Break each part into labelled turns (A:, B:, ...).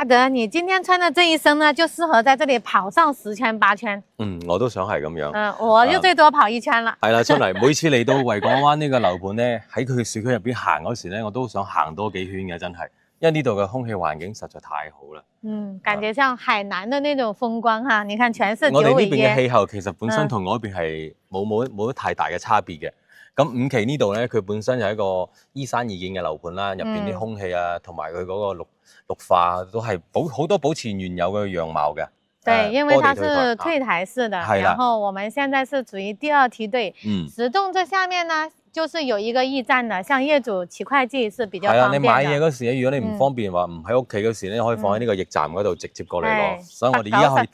A: 阿德，你今天穿的這一身呢，就適合在這裡跑上10圈8圈。
B: 我都想係咁樣。
A: 我就最多跑1圈啦。
B: 係啦，出嚟每次嚟到維港灣呢個樓盤咧，喺佢市區入邊行嗰時咧，我都想行多幾圈嘅，真係，因為呢度嘅空氣環境實在太好啦。
A: 感覺像海南的那種風光哈，你看全是九尾椰。
B: 我哋呢邊嘅氣候其實本身同嗰邊係冇太大嘅差別嘅。咁5期呢度咧，佢本身就係一個依山而建嘅樓盤啦，入邊啲空氣啊，同埋佢嗰個綠化都係好多保持原有嘅樣貌嘅。
A: 對，因為它是退台式的，然後我們現在是屬於第2梯隊。10棟這下面呢，就是有一個驛站的，像業主取快遞是比較方便的。
B: 你買嘢嗰時咧，如果你唔方便話唔喺屋企嗰時咧，可以放喺呢個驛站嗰度直接過嚟攞。所以我哋而家可以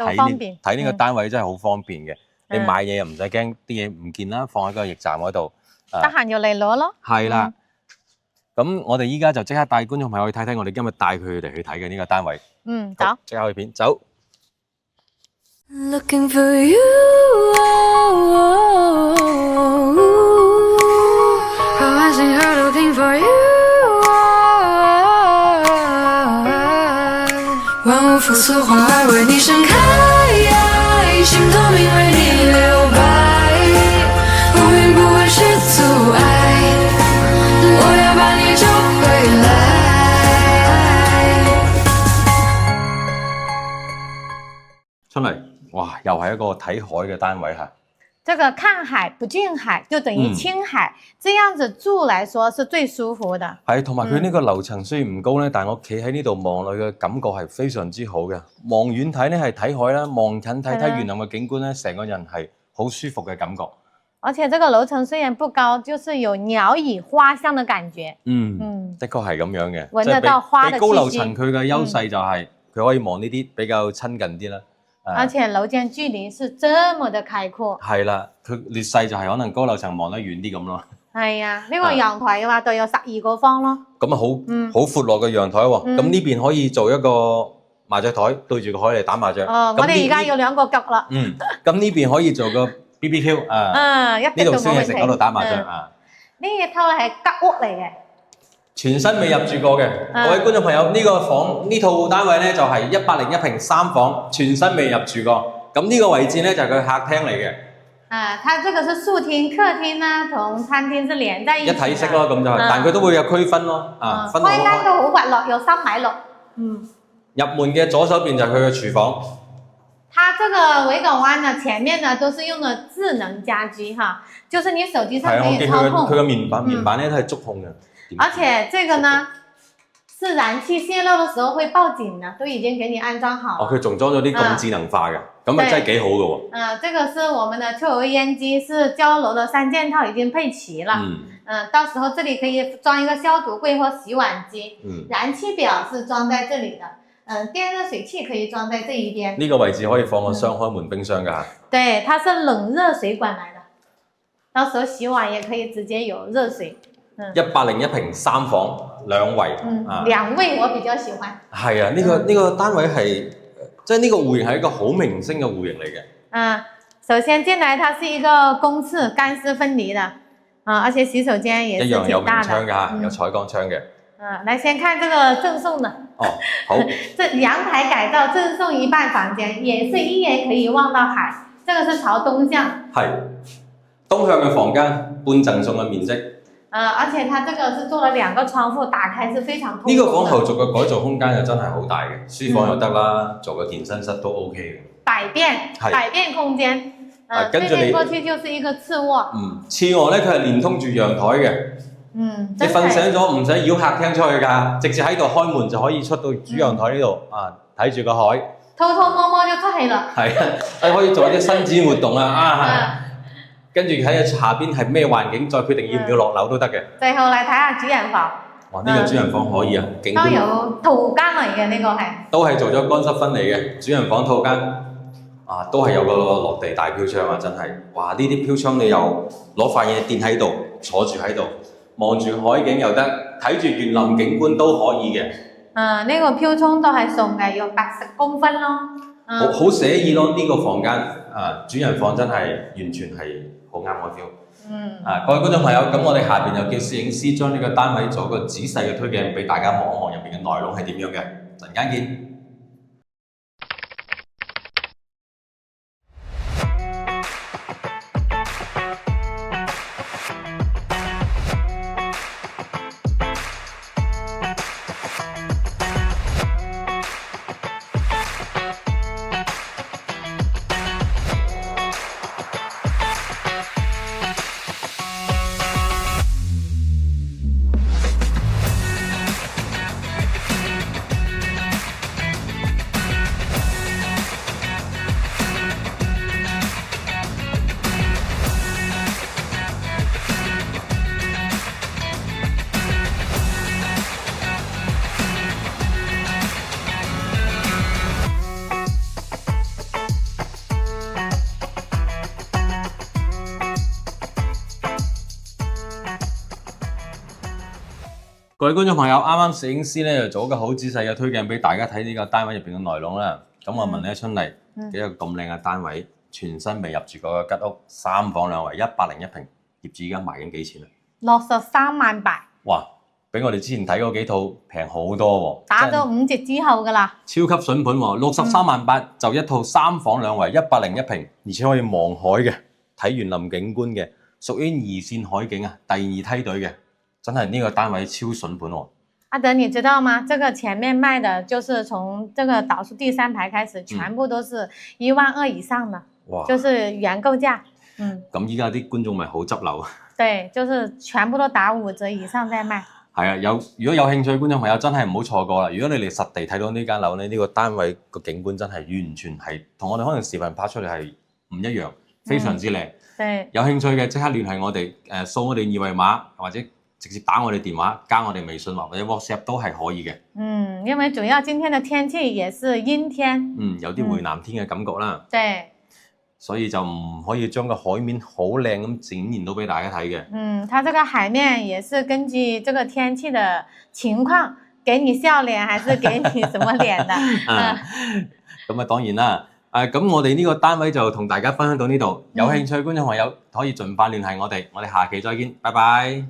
B: 睇呢個單位真係好方便嘅。你買嘢又唔使驚啲嘢唔見啦，放喺個驛站嗰度。
A: 得閒就嚟攞咯。係
B: 啦，咁我哋依家就即刻帶觀眾朋友去睇睇我哋今日帶佢哋去睇嘅呢個單位。
A: 走，
B: 即刻去片，走。
C: Looking for you, I see her looking for you. 万物复苏，花儿为你盛开，心透明为你留白，乌云不会是阻碍，我要把你找回來。
B: 出嚟，哇，又係一個睇海嘅單位嚇。
A: 這個看海不見海，就等於青海，這樣子住來說是最舒服的。
B: 係，同埋佢呢個樓層雖然唔高咧，但係我企喺呢度望落去嘅感覺係非常之好嘅。望遠睇咧係睇海啦，望近睇園林嘅景觀咧，成個人係好舒服嘅感覺。
A: 而且這個樓層雖然不高，就是有鳥語花香嘅感覺。
B: 的確係咁樣嘅。
A: 聞得到花的氣息。
B: 比高樓層佢嘅優勢就係佢可以望呢啲比較親近啲啦。
A: 而且樓間距離是這麼的開闊。係
B: 啦，佢劣勢就係可能高樓層望得遠啲咁咯。
A: 係啊，呢個陽台嘅話就有12個方咯。
B: 咁啊好闊落嘅陽台喎。咁呢邊可以做一個麻雀台，對住個海嚟打麻雀。
A: 我哋而家有2個腳啦。
B: 咁呢邊可以做個 BBQ 呢度燒嘢食，嗰度打麻雀啊。
A: 呢一套係吉屋嚟嘅。
B: 全新未入住過嘅，各位觀眾朋友，呢個房呢套單位咧就係101平3房，全新未入住過。咁呢個位置咧就係佢客廳嚟嘅。
A: 它這個是樹廳、客廳呢，同餐廳是連在一起。一
B: 體式咯，咁就係，但佢都會有區分咯。
A: 分開間都好滑落，有3米6。
B: 入門嘅左手邊就係佢嘅廚房。
A: 它這個維港灣呢，前面呢都是用的智能家居哈，就是你手機上可以操控。
B: 佢嘅面板咧都係觸控嘅。
A: 而且這個呢，是燃氣泄漏的時候會報警的，都已經給你安裝好了。
B: 佢仲裝咗啲咁智能化嘅，咁啊真係幾好嘅喎。
A: 這個是我們的抽油煙機，是交樓的3件套已經配齊了。到時候這裡可以裝一個消毒櫃或洗碗機。燃氣表是裝在這裡的。電熱水器可以裝在這一邊。呢個
B: 位置可以放個雙開門冰箱㗎。
A: 對，它是冷熱水管來的，到時候洗碗也可以直接有熱水。
B: 101平3房2衛
A: 2衛我比較喜歡。
B: 係啊，呢個單位係即係呢個戶型係一個好明星嘅戶型嚟嘅。
A: 首先進來它是一個公廁，乾濕分離的，而且洗手間也是挺大的。一樣有明窗㗎，有採光窗嘅。來先看這個贈送的。
B: 好。
A: 這陽台改造贈送一半房間，也是一眼可以望到海。這個是朝東向。係。
B: 東向嘅房間，半贈送嘅面積。
A: 而且它這個是做了2個窗戶，打開是非常通風的。
B: 呢個房後續嘅改造空間又真係好大嘅，書房又得啦，做個健身室都 OK 嘅。
A: 百變空間。
B: 跟住你
A: 過去就是一個次臥。
B: 次臥咧，佢係連通住陽台嘅。你瞓醒咗唔使繞客廳出去㗎，直接喺度開門就可以出到主陽台呢度睇住個海。
A: 偷偷摸摸就出去了。
B: 係啊，你可以做啲伸展活動啊。跟住睇下下邊係咩環境，再決定要唔要落樓都得嘅。
A: 最後嚟睇下主人房。
B: 哇！呢個主人房可以啊，
A: 都有套間嚟嘅呢個係。
B: 都係做咗乾濕分離嘅主人房套間。都係有個落地大飄窗啊！真係，哇！呢啲飄窗你又攞塊嘢墊喺度，坐住喺度，望住海景又得，睇住園林景觀都可以嘅。
A: 呢個飄窗都係送嘅，有80公分咯。
B: 好寫意咯！呢個房間主人房真係完全係好啱我 feel。各位觀眾朋友，咁我哋下邊又叫攝影師將呢個單位做一個仔細嘅推鏡俾大家望一望入邊嘅內容係點樣嘅。陣間見。各位觀眾朋友，啱啱攝影師咧就做一個好仔細嘅推薦俾大家睇呢個單位入邊嘅內容啦。咁我問你春麗，一個咁靚嘅單位，全新未入住過嘅吉屋，3房2衛，101平，業主而家賣緊幾錢啊
A: ？63萬8。
B: 哇！比我哋之前睇嗰幾套平好多喎，
A: 打咗5折之後㗎啦，
B: 超級筍盤喎，63萬8就一套3房2衛，101平，而且可以望海嘅，睇園林景觀嘅，屬於2線海景啊，第2梯隊嘅，真係呢個單位超筍盤喎。
A: 阿德，你知道嗎？這個前面賣的就是從這個倒數第3排開始，全部都是1萬2以上的，就是原購價。
B: 咁依家啲觀眾咪好執漏。
A: 對，就是全部都打5折以上再賣。
B: 係啊，如果有興趣嘅觀眾朋友真係唔好錯過啦！如果你嚟實地睇到呢間樓咧，呢個單位個景觀真係完全係同我哋可能視頻拍出嚟係唔一樣，非常之靚。
A: 對，
B: 有興趣嘅即刻聯繫我哋，掃我哋2維碼或者直接打我哋電話，加我哋微信或者 WhatsApp 都係可以嘅。
A: 因為主要今天的天氣也是陰天。
B: 有啲回南天嘅感覺啦。
A: 對。
B: 所以就唔可以將個海面好靚咁展現到俾大家睇嘅。
A: 它這個海面也是根據這個天氣的情況，給你笑臉還是給你什麼臉的？
B: 咁當然啦。咁我哋呢個單位就同大家分享到呢度。有興趣嘅觀眾朋友可以盡快聯繫我哋。我哋下期再見，拜拜。